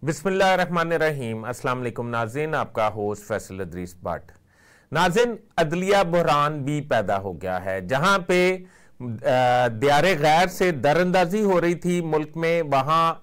बिस्मिल्लाहिर्रहमानिर्रहीम। अस्सलाम वालेकुम नाज़रीन, आपका होस्ट फैसल इदरीस भट्ट। नाज़रीन, अदलिया बहरान भी पैदा हो गया है। जहां पे दियारे गैर से दरअंदाजी हो रही थी मुल्क में, वहां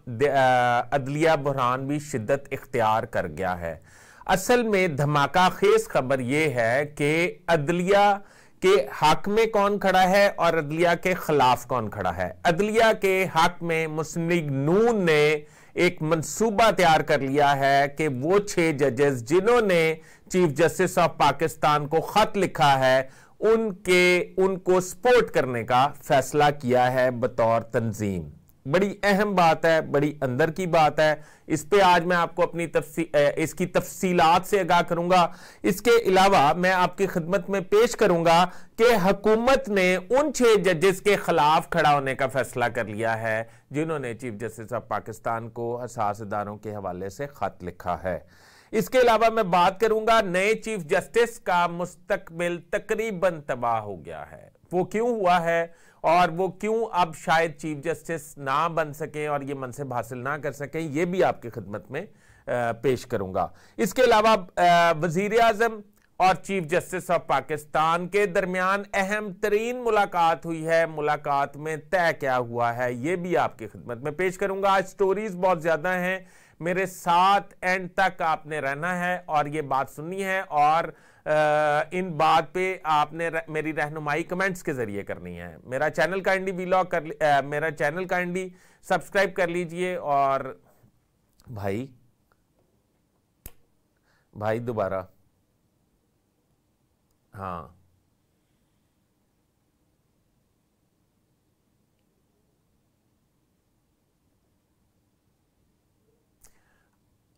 अदलिया बहरान भी शिद्दत इख्तियार कर गया है। असल में धमाका खेज खबर यह है कि अदलिया के हक में कौन खड़ा है और अदलिया के खिलाफ कौन खड़ा है। अदलिया के हक में मुस्लिम लीग नून ने एक मंसूबा तैयार कर लिया है कि वो 6 जजेस जिन्होंने चीफ जस्टिस ऑफ पाकिस्तान को खत लिखा है उनको सपोर्ट करने का फैसला किया है बतौर तंजीम। बड़ी अहम बात है, बड़ी अंदर की बात है। इस पे आज मैं आपको अपनी इसकी तफसीलात से आगाह करूंगा। इसके अलावा मैं आपकी खिदमत में पेश करूंगा कि हुकूमत ने उन 6 जजेस के खिलाफ खड़ा होने का फैसला कर लिया है जिन्होंने चीफ जस्टिस ऑफ पाकिस्तान को हसास इदारों के हवाले से खत लिखा है। इसके अलावा मैं बात करूंगा नए चीफ जस्टिस का मुस्तकबिल तकरीबन तबाह हो गया है। वो क्यों हुआ है और वो क्यों अब शायद चीफ जस्टिस ना बन सके और ये मनसब हासिल ना कर सके, ये भी आपकी खिदमत में पेश करूंगा। इसके अलावा वजीर आजम और चीफ जस्टिस ऑफ पाकिस्तान के दरमियान अहम तरीन मुलाकात हुई है। मुलाकात में तय क्या हुआ है ये भी आपकी खिदमत में पेश करूंगा। आज स्टोरीज बहुत ज्यादा हैं, मेरे साथ एंड तक आपने रहना है और ये बात सुननी है और इन बात पे आपने मेरी रहनुमाई कमेंट्स के जरिए करनी है। मेरा चैनल काइंडली वीलॉग मेरा चैनल काइंडली सब्सक्राइब कर लीजिए। और भाई दोबारा, हाँ,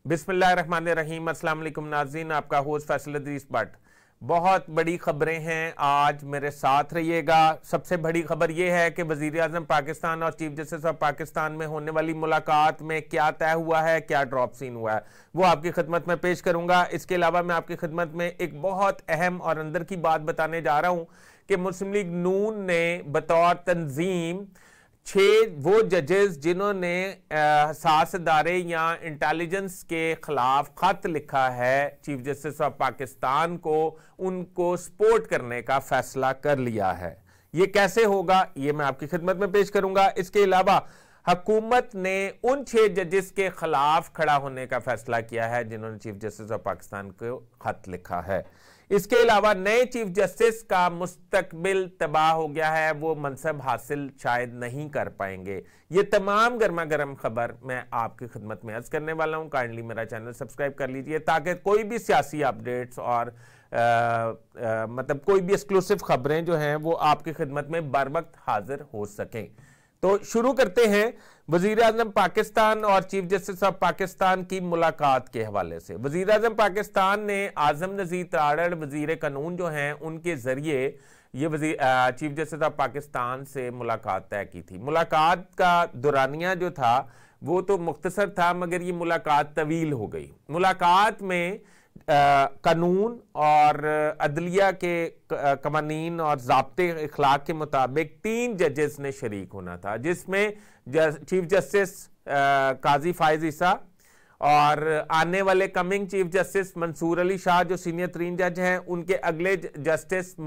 बिस्मिल्लाहिर्रहमानिर्रहीम। अस्सलाम वालेकुम नाज़रीन, आपका होस्ट फैसल इदरीस भट्ट। बहुत बड़ी खबरें हैं, आज मेरे साथ रहिएगा। सबसे बड़ी खबर यह है कि वजीर आजम पाकिस्तान और चीफ जस्टिस ऑफ पाकिस्तान में होने वाली मुलाकात में क्या तय हुआ है, क्या ड्रॉप सीन हुआ है, वो आपकी खिदमत में पेश करूंगा। इसके अलावा मैं आपकी खिदमत में एक बहुत अहम और अंदर की बात बताने जा रहा हूं कि मुस्लिम लीग नून ने बतौर तंजीम 6 वो जजेस जिन्होंने हसास इदारे या इंटेलिजेंस के खिलाफ खत लिखा है चीफ जस्टिस ऑफ पाकिस्तान को, उनको सपोर्ट करने का फैसला कर लिया है। ये कैसे होगा ये मैं आपकी खिदमत में पेश करूंगा। इसके अलावा हुकूमत ने उन 6 जजेस के खिलाफ खड़ा होने का फैसला किया है जिन्होंने चीफ जस्टिस ऑफ पाकिस्तान को खत लिखा है। इसके अलावा नए चीफ जस्टिस का मुस्तकबिल तबाह हो गया है, वो मनसब हासिल शायद नहीं कर पाएंगे। ये तमाम गर्मा गर्म खबर मैं आपकी खिदमत में अर्ज करने वाला हूं। काइंडली मेरा चैनल सब्सक्राइब कर लीजिए ताकि कोई भी सियासी अपडेट्स और मतलब कोई भी एक्सक्लूसिव खबरें जो हैं वो आपकी खिदमत में बर वक्त हाजिर हो सकें। तो शुरू करते हैं वजीर आजम पाकिस्तान और चीफ जस्टिस ऑफ पाकिस्तान की मुलाकात के हवाले से। वजीर आजम पाकिस्तान ने आजम नजीर तारड़ वजीर कानून जो हैं उनके जरिए ये चीफ जस्टिस ऑफ पाकिस्तान से मुलाकात तय की थी। मुलाकात का दौरानिया जो था वो तो मुख्तसर था, मगर ये मुलाकात तवील हो गई। मुलाकात में कानून और अदलिया के कवानीन और ज़ाब्ते इखलाक के मुताबिक 3 जजेस ने शरीक होना था, जिसमें चीफ जस्टिस काजी फायज ईसा और आने वाले coming chief justice Mansoor Ali Shah जो सीनियर 3 जज हैं, उनके अगले जस्टिस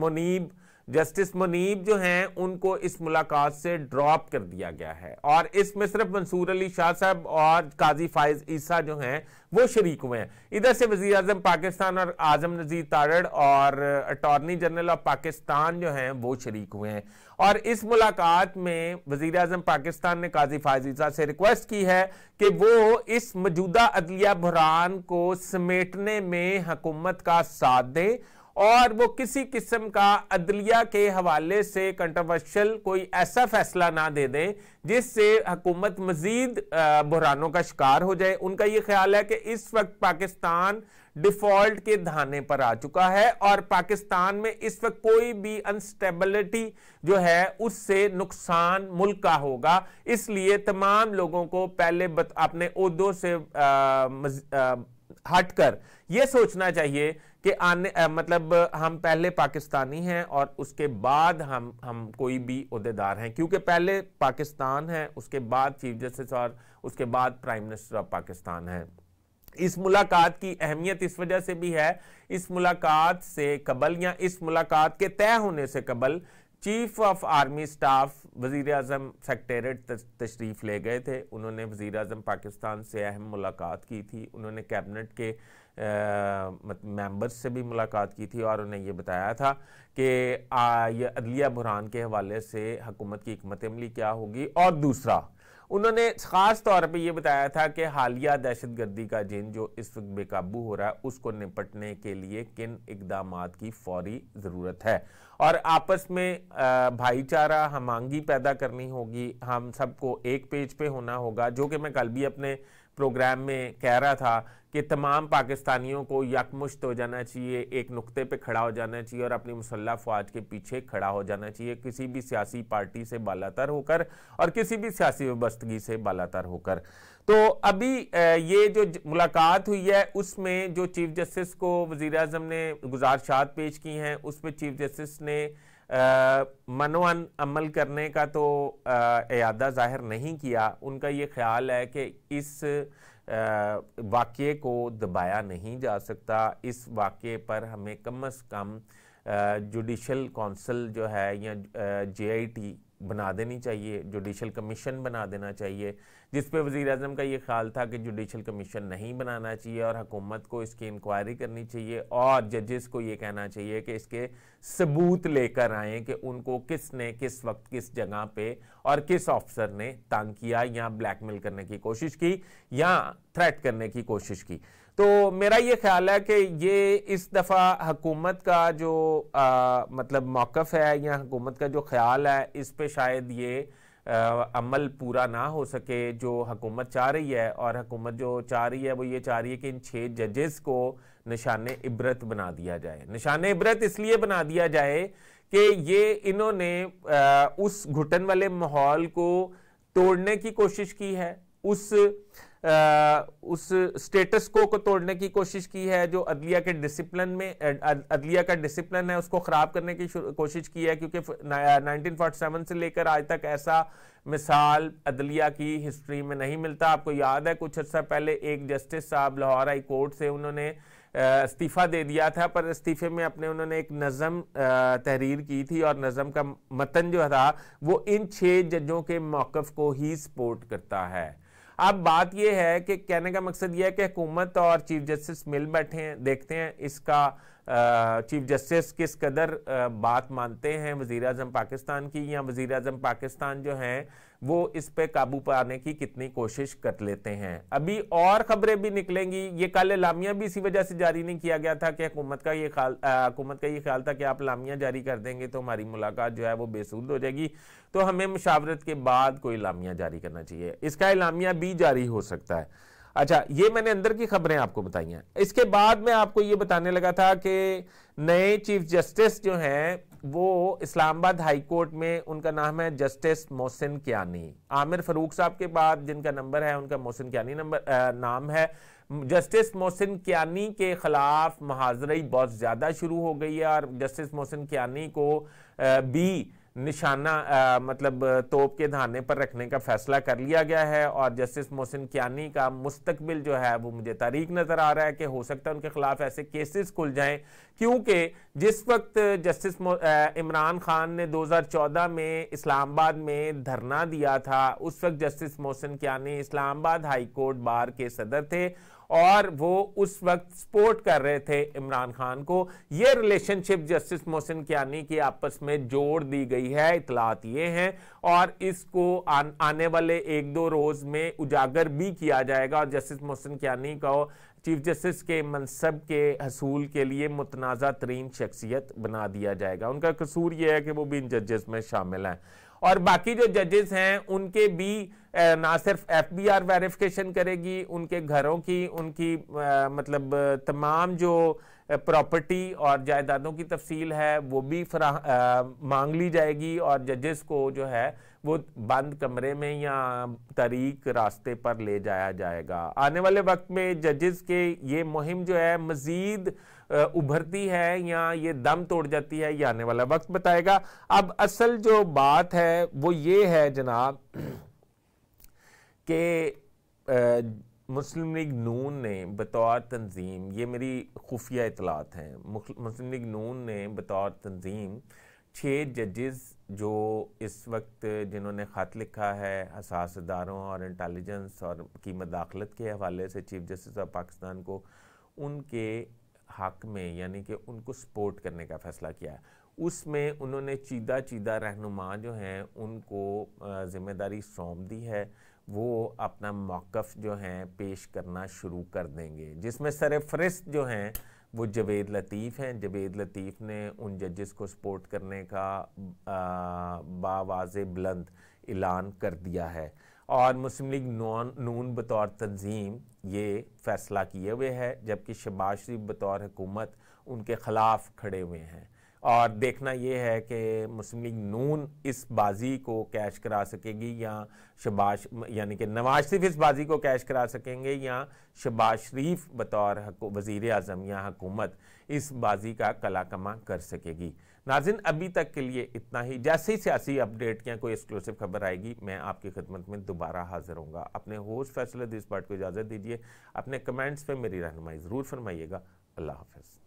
मुनीब जो हैं उनको इस मुलाकात से ड्रॉप कर दिया गया है और इसमें सिर्फ मंसूर अली शाह साहब और काजी फायज ईसा जो हैं वो शरीक हुए हैं। इधर से वजीर आजम पाकिस्तान और आजम नजीर तारड़ और अटॉर्नी जनरल ऑफ पाकिस्तान जो हैं वो शरीक हुए हैं। और इस मुलाकात में वजीर आजम पाकिस्तान ने काजी फायज ईसा से रिक्वेस्ट की है कि वो इस मौजूदा अदलिया बहरान को समेटने में हुकूमत का साथ दें और वो किसी किस्म का अदलिया के हवाले से कंट्रोवर्शियल कोई ऐसा फैसला ना दे दें जिससे हुकूमत मजीद बहरानों का शिकार हो जाए। उनका ये ख्याल है कि इस वक्त पाकिस्तान डिफॉल्ट के धाने पर आ चुका है और पाकिस्तान में इस वक्त कोई भी अनस्टेबिलिटी जो है उससे नुकसान मुल्क का होगा। इसलिए तमाम लोगों को पहले अपने ओहदों से हटकर यह सोचना चाहिए कि मतलब हम पहले पाकिस्तानी हैं और उसके बाद हम कोई भी ओहदेदार हैं, क्योंकि पहले पाकिस्तान है, उसके बाद चीफ जस्टिस और उसके बाद प्राइम मिनिस्टर ऑफ पाकिस्तान है। इस मुलाकात की अहमियत इस वजह से भी है, इस मुलाकात से कबल या इस मुलाकात के तय होने से कबल चीफ ऑफ आर्मी स्टाफ वजीर आजम सेक्रेटरीट तशरीफ ले गए थे। उन्होंने वजीर आजम पाकिस्तान से अहम मुलाकात की थी, उन्होंने कैबिनेट के मेंबर्स से भी मुलाकात की थी और उन्हें ये बताया था कि ये अदलिया बुरहान के हवाले से हुकूमत की हिकमत अमली क्या होगी। और दूसरा, उन्होंने ख़ास तौर पे ये बताया था कि हालिया दहशतगर्दी का जिन जो इस वक्त बेकाबू हो रहा है उसको निपटने के लिए किन इकदामात की फौरी ज़रूरत है और आपस में भाईचारा हमांगी पैदा करनी होगी। हम सबको एक पेज पे होना होगा, जो कि मैं कल भी अपने प्रोग्राम में कह रहा था कि तमाम पाकिस्तानियों को यकमुश्त हो जाना चाहिए, एक नुक्ते पे खड़ा हो जाना चाहिए और अपनी मुसल्लह फ़ौज के पीछे खड़ा हो जाना चाहिए, किसी भी सियासी पार्टी से बालातर होकर और किसी भी सियासी वाबस्तगी से बालातर होकर। तो अभी ये जो मुलाकात हुई है उसमें जो चीफ जस्टिस को वज़ीर आज़म ने गुज़ारिशात पेश की हैं, उस पर चीफ जस्टिस ने मनोअन अमल करने का तो इरादा जाहिर नहीं किया। उनका ये ख्याल है कि इस वाक़े को दबाया नहीं जा सकता, इस वाक़े पर हमें कम अज़ कम जुडिशल काउंसिल जो है या JIT बना देनी चाहिए, जुडिशल कमीशन बना देना चाहिए, जिस पे वज़ीर आज़म का ये ख्याल था कि जुडिशल कमीशन नहीं बनाना चाहिए और हुकूमत को इसकी इंक्वायरी करनी चाहिए और जजेस को ये कहना चाहिए कि इसके सबूत लेकर आएँ कि उनको किसने किस वक्त किस जगह पे और किस ऑफिसर ने तंग किया या ब्लैकमेल करने की कोशिश की या थ्रेट करने की कोशिश की। तो मेरा ये ख्याल है कि ये इस दफ़ा हुकूमत का जो मतलब मौक़िफ़ है या हुकूमत का जो ख्याल है, इस पे शायद ये अमल पूरा ना हो सके जो हुकूमत चाह रही है। और हुकूमत जो चाह रही है वो ये चाह रही है कि इन 6 जजेस को निशाने इबरत बना दिया जाए। निशाने इबरत इसलिए बना दिया जाए कि ये इन्होंने उस घुटन वाले माहौल को तोड़ने की कोशिश की है, उस स्टेटस को तोड़ने की कोशिश की है, जो अदलिया के डिसिप्लिन में अदलिया का डिसिप्लिन है उसको ख़राब करने की कोशिश की है। क्योंकि 1947 से लेकर आज तक ऐसा मिसाल अदलिया की हिस्ट्री में नहीं मिलता। आपको याद है कुछ अर्सा पहले एक जस्टिस साहब लाहौर हाई कोर्ट से उन्होंने इस्तीफ़ा दे दिया था, पर इस्तीफ़े में अपने उन्होंने एक नज़म तहरीर की थी और नज़म का मतन जो था वो इन 6 जजों के मौक़िफ़ को ही सपोर्ट करता है। अब बात यह है कि कहने का मकसद यह है कि हुकूमत और चीफ जस्टिस मिल बैठे हैं, देखते हैं इसका चीफ जस्टिस किस कदर बात मानते हैं वज़ीर आज़म पाकिस्तान की, या वज़ीर आज़म पाकिस्तान जो हैं वो इस पे काबू पाने की कितनी कोशिश कर लेते हैं। अभी और खबरें भी निकलेंगी। ये कल एलामिया भी इसी वजह से जारी नहीं किया गया था कि हुकूमत का ये ख्याल था कि आप एलामिया जारी कर देंगे तो हमारी मुलाकात जो है वो बेसूद हो जाएगी, तो हमें मुशावरत के बाद कोई एलामिया जारी करना चाहिए। इसका एलामिया भी जारी हो सकता है। अच्छा, ये मैंने अंदर की खबरें आपको बताई हैं। इसके बाद मैं आपको ये बताने लगा था कि नए चीफ जस्टिस जो हैं वो इस्लामाबाद हाई कोर्ट में, उनका नाम है जस्टिस मोहसिन कियानी। आमिर फरूक साहब के बाद जिनका नंबर है उनका मोहसिन कियानी नाम है। जस्टिस मोहसिन कियानी के खिलाफ मुहाज़रई बहुत ज़्यादा शुरू हो गई है और जस्टिस मोहसिन कियानी को भी निशाना मतलब तोप के धाने पर रखने का फैसला कर लिया गया है। और जस्टिस मोहसिन कियानी का मुस्तकबिल जो है वो मुझे तारीख नज़र आ रहा है कि हो सकता है उनके खिलाफ ऐसे केसेस खुल जाएं, क्योंकि जिस वक्त जस्टिस इमरान खान ने 2014 में इस्लामाबाद में धरना दिया था, उस वक्त justice Mohsin Kiani Islamabad high court bar के सदर थे और वो उस वक्त सपोर्ट कर रहे थे इमरान खान को। ये रिलेशनशिप जस्टिस मोहसिन कियानी की आपस में जोड़ दी गई है, इतलात ये हैं और इसको आने वाले 1-2 रोज में उजागर भी किया जाएगा और जस्टिस मोहसिन कियानी को चीफ जस्टिस के मनसब के हसूल के लिए मुतनाज़ा तरीन शख्सियत बना दिया जाएगा। उनका कसूर यह है कि वो भी इन जजेस में शामिल हैं और बाकी जो जजेस हैं उनके भी ना सिर्फ FBI वेरिफिकेशन करेगी, उनके घरों की, उनकी मतलब तमाम जो प्रॉपर्टी और जायदादों की तफसील है वो भी मांग ली जाएगी और जजेस को जो है वो बंद कमरे में या तारीक रास्ते पर ले जाया जाएगा। आने वाले वक्त में जजेस के ये मुहिम जो है मजीद उभरती है या ये दम तोड़ जाती है, ये आने वाला वक्त बताएगा। अब असल जो बात है वो ये है जनाब कि मुस्लिम लीग नून ने बतौर तंजीम, ये मेरी खुफिया इतलात हैं, मुस्लिम लीग नून ने बतौर तंजीम 6 जजेस जो इस वक्त जिन्होंने ख़त लिखा है हसास इदारों और इंटेलिजेंस और की मदाखलत के हवाले से चीफ जस्टिस ऑफ पाकिस्तान को, उनके हक में यानी कि उनको सपोर्ट करने का फ़ैसला किया है। उसमें उन्होंने चीदा रहनुमा जो हैं उनको ज़िम्मेदारी सौंप दी है, वो अपना मौक़िफ़ जो हैं पेश करना शुरू कर देंगे, जिसमें सरफ़हरिस्त जो हैं वो जवेद लतीफ़ हैं। जवेद लतीफ़ ने उन जजेस को सपोर्ट करने का बावाज़े बुलंद ऐलान कर दिया है और मुस्लिम लीग नून बतौर तंजीम ये फ़ैसला किए हुए है, जबकि शहबाज शरीफ बतौर हुकूमत उनके ख़िलाफ़ खड़े हुए हैं। और देखना ये है कि मुस्लिम लीग नून इस बाजी को कैश करा सकेगी या शहबाज यानी कि नवाज शरीफ इस बाजी को कैश करा सकेंगे या शहबाज शरीफ बतौर वज़ीर आज़म या हुकूमत इस बाजी का कला कमा कर सकेगी। नाज़रीन, अभी तक के लिए इतना ही। जैसे ही सियासी अपडेट या कोई एक्सक्लूसिव खबर आएगी मैं आपकी खिदमत में दोबारा हाजिर होऊंगा। अपने होस्ट फैसल हदीस पार्ट को इजाज़त दीजिए। अपने कमेंट्स पे मेरी रहनुमाई ज़रूर फरमाइएगा। अल्लाह हाफ़िज़।